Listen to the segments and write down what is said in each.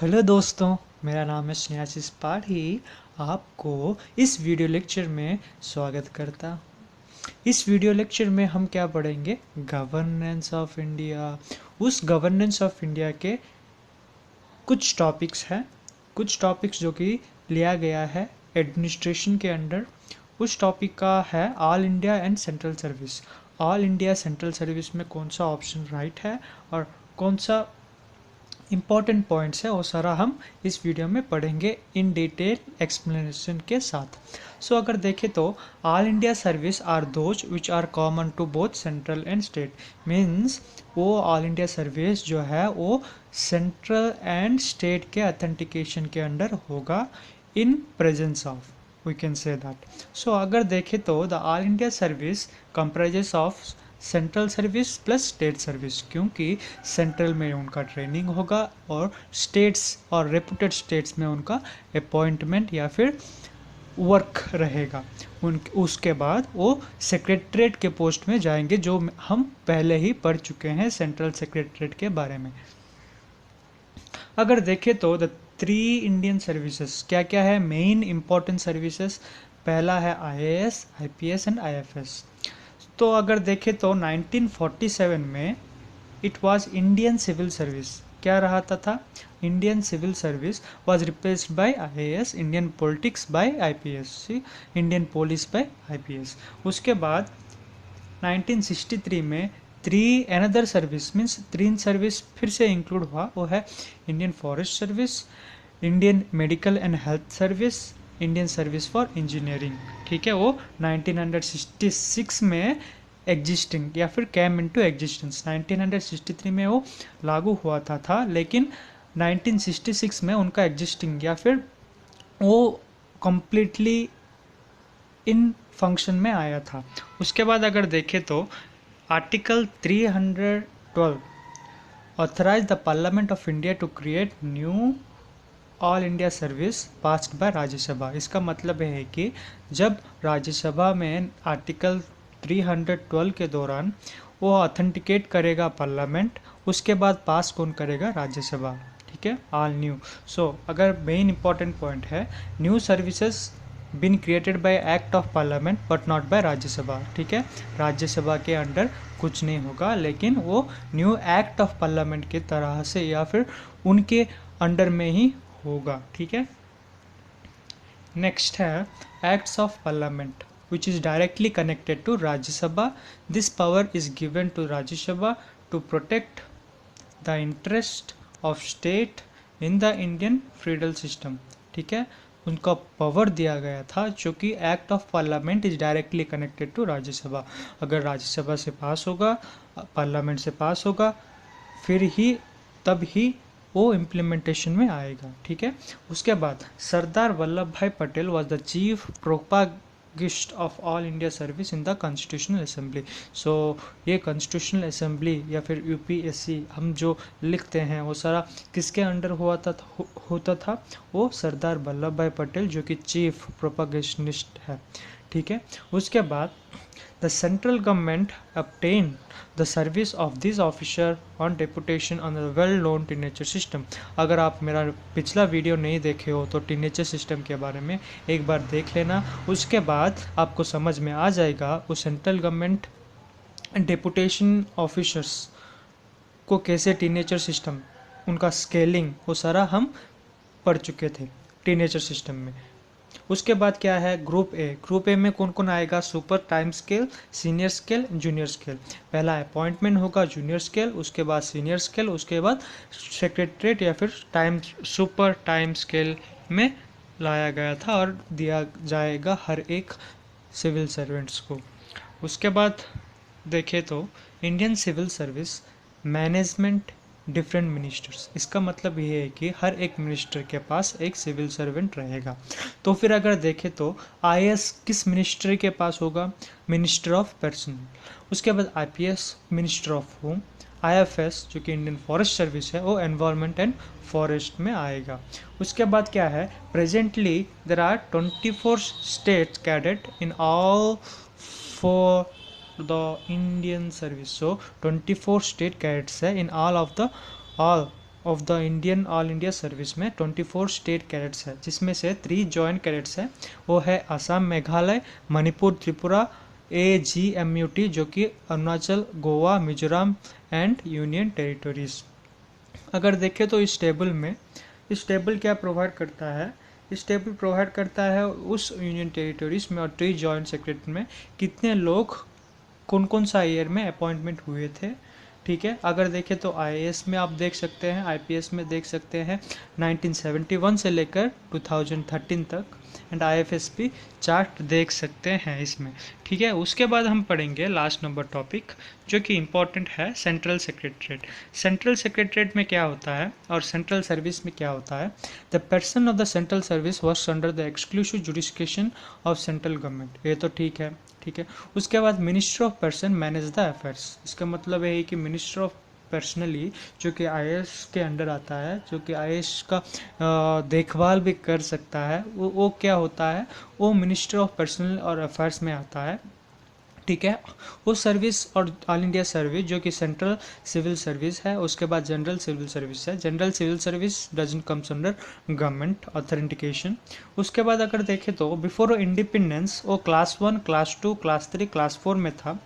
Hello दोस्तों, मेरा नाम है स्नेहाशीष पाठी। आपको इस वीडियो लेक्चर में स्वागत करता। इस वीडियो लेक्चर में हम क्या पढ़ेंगे? Governance of India. उस गवर्नेंस ऑफ इंडिया के कुछ टॉपिक्स हैं, कुछ टॉपिक्स जो कि लिया गया है एडमिनिस्ट्रेशन के अंडर। उस टॉपिक का है all India and central service. All India central service में कौन सा ऑप्शन राइट है और कौन सा इम्पॉर्टेंट पॉइंट्स है वो सारा हम इस वीडियो में पढ़ेंगे इन डिटेल एक्सप्लेनेशन के साथ। सो अगर देखें तो all India service are those which are common to both central and state. Means वो ऑल इंडिया सर्विस जो है वो सेंट्रल एंड स्टेट के अथेंटिकेशन के अंडर होगा in presence of, we can say that. So अगर देखें तो the all India service comprises of central service plus state service, क्योंकि सेंट्रल में उनका ट्रेनिंग होगा और स्टेट्स और रेपुटेड स्टेट्स में उनका अपॉइंटमेंट या फिर वर्क रहेगा। उसके बाद वो सेक्रेटरीट के पोस्ट में जाएंगे, जो हम पहले ही पढ़ चुके हैं सेंट्रल सेक्रेटरीट के बारे में। अगर देखें तो द 3 इंडियन सर्विसेज क्या क्या है, मेन इंपॉर्टेंट सर्विसेज। पहला है आईएएस, आईपीएस एंड आईएफएस। तो अगर देखें तो 1947 में it was Indian civil service. क्या रहा था? Indian civil service was replaced by IAS, Indian politics by IPS, Indian police by IPS. उसके बाद 1963 में अनदर सर्विस मीन्स 3 सर्विस फिर से इंक्लूड हुआ। वो है Indian forest service, Indian medical and health service, Indian service for engineering. ठीक है, वो 1966 में एग्जिस्टिंग या फिर कैम इनटू एग्जिस्टेंस। 1963 में वो लागू हुआ था लेकिन 1966 में उनका एग्जिस्टिंग या फिर वो कंप्लीटली इन फंक्शन में आया था। उसके बाद अगर देखें तो article 312 authorise the parliament of India to create new all India service passed by Rajya Sabha. इसका मतलब है कि जब राज्यसभा में आर्टिकल 312 के दौरान वो ऑथेंटिकेट करेगा पार्लियामेंट, उसके बाद पास कौन करेगा? राज्यसभा। ठीक है, ऑल न्यू। सो अगर मेन इंपॉर्टेंट पॉइंट है, new services been created by act of parliament but not by Rajya Sabha. ठीक है, राज्यसभा के अंडर कुछ नहीं होगा, लेकिन वो न्यू एक्ट ऑफ पार्लियामेंट की तरह से या फिर उनके अंडर में ही होगा। ठीक है, नेक्स्ट है acts of parliament which is directly connected to Rajya Sabha. This power is given to Rajya Sabha to protect the interest of state in the Indian feudal system. ठीक है, उनका पावर दिया गया था जो कि act of parliament is directly connected to Rajya Sabha. अगर राज्यसभा से पास होगा, पार्लियामेंट से पास होगा, फिर ही तब ही वो इम्प्लीमेंटेशन में आएगा। ठीक है, उसके बाद Sardar Vallabhbhai Patel was the chief protagonist of all India service in the constitutional assembly. So ये कॉन्स्टिट्यूशनल असेंबली या फिर यूपीएससी हम जो लिखते हैं वो सारा किसके अंडर होता था? वो सरदार वल्लभ भाई पटेल जो कि चीफ प्रोपागेशनिस्ट है। ठीक है, उसके बाद the central government obtained the service of this officer on deputation on the well known tenure system. अगर आप मेरा पिछला वीडियो नहीं देखे हो तो टीनेचर सिस्टम के बारे में एक बार देख लेना, उसके बाद आपको समझ में आ जाएगा वो सेंट्रल गवर्नमेंट डेपुटेशन ऑफिसर्स को कैसे टीनेचर सिस्टम, उनका स्केलिंग, वो सारा हम पढ़ चुके थे टीनेचर सिस्टम में। उसके बाद क्या है? Group A. ग्रुप ए में कौन कौन आएगा? Super time scale, senior scale, junior scale. पहला अपॉइंटमेंट होगा जूनियर स्केल, उसके बाद सीनियर स्केल, उसके बाद सेक्रेटरीट या फिर सुपर टाइम स्केल में लाया गया था और दिया जाएगा हर एक सिविल सर्वेंट्स को। उसके बाद देखें तो Indian civil service management different ministers. इसका मतलब ये है कि हर एक मिनिस्टर के पास एक सिविल सर्वेंट रहेगा। तो फिर अगर देखें तो आईएएस किस मिनिस्ट्री के पास होगा? Minister of personal. उसके बाद IPS minister of home, IFS जो कि इंडियन फॉरेस्ट सर्विस है वो एनवायरनमेंट एंड फॉरेस्ट में आएगा। उसके बाद क्या है? Presently there are 24 state cadet in all for the Indian service. So 24 state cadets है in all of the Indian all India service में 24 स्टेट कैडेट्स है, जिसमें से 3 जॉइंट कैडेट्स है। वो है असम, मेघालय, मणिपुर, त्रिपुरा, AGMUT जो कि Arunachal, Goa, Mizoram and union territories. अगर देखें तो इस टेबल क्या प्रोवाइड करता है, इस टेबल प्रोवाइड करता है उस यूनियन टेरिटरीज में और 3 जॉइंट सेक्रेटरी में कितने लोग कौन कौन सा ईयर में अपॉइंटमेंट हुए थे। ठीक है, अगर देखें तो IAS में आप देख सकते हैं, IPS में देख सकते हैं 1971 से लेकर 2013 तक, एंड IFS भी चार्ट देख सकते हैं इसमें। ठीक है, उसके बाद हम पढ़ेंगे लास्ट नंबर टॉपिक जो कि इम्पोर्टेंट है, सेंट्रल सेक्रेटरीट। सेंट्रल सेक्रेटरीट में क्या होता है और सेंट्रल सर्विस में क्या होता है। The person of the central service works under the exclusive jurisdiction of central government, ये तो ठीक है। ठीक है, उसके बाद minister of person manage the affairs, इसका मतलब है कि मिनिस्टर ऑफ पर्सनली जो कि IAS के अंडर आता है, जो कि IAS का देखभाल भी कर सकता है, वो क्या होता है, वो मिनिस्टर ऑफ पर्सनल और अफेयर्स में आता है। ठीक है, वो सर्विस और ऑल इंडिया सर्विस जो कि सेंट्रल सिविल सर्विस है, उसके बाद जनरल सिविल सर्विस है। General civil service doesn't comes under government authentication. उसके बाद अगर देखें तो बिफोर इंडिपेंडेंस वो क्लास 1, क्लास 2, क्लास 3, क्लास 4 में था।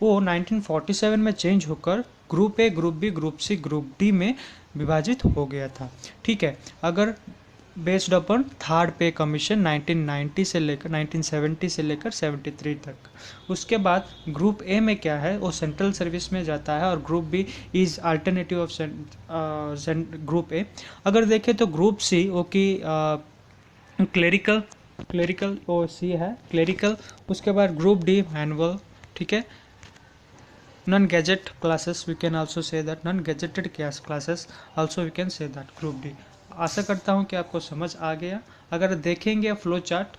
वो 1947 में चेंज होकर group A, group B, group C, group D में विभाजित हो गया था। ठीक है, अगर based upon third pay commission 1990 से लेकर 1970 से लेकर 73 तक। उसके बाद ग्रुप A में क्या है, वो सेंट्रल सर्विस में जाता है, और group B is alternative of group A। अगर देखें तो ग्रुप C वो की क्लेरिकल क्लेरिकल वो C है क्लेरिकल। उसके बाद ग्रुप D मैनुअल। ठीक है, non gazette classes we can also say that, non gazetted classes also we can say that group D। आशा करता हूँ कि आपको समझ आ गया। अगर देखेंगे फ्लो चार्ट,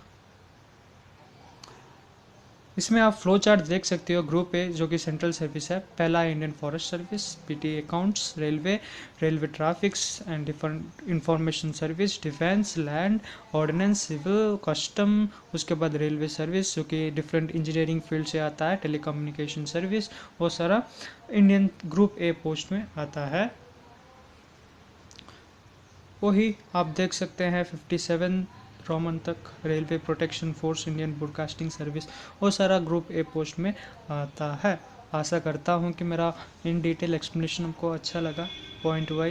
इसमें आप फ्लो चार्ट देख सकते हो। ग्रुप A जो कि सेंट्रल सर्विस है, पहला है Indian forest service, PT accounts, railway traffics and different information service, defence, land, ordnance, civil, custom. उसके बाद रेलवे सर्विस जो कि डिफरेंट इंजीनियरिंग फील्ड से आता है, टेलीकम्युनिकेशन सर्विस, वो सारा इंडियन ग्रुप A पोस्ट में आता है। वही आप देख सकते हैं 57 रोमन तक, railway protection force, Indian broadcasting service, वो सारा ग्रुप A पोस्ट में आता है। आशा करता हूँ कि मेरा इन डिटेल एक्सप्लेनेशन आपको अच्छा लगा, पॉइंट वाइज।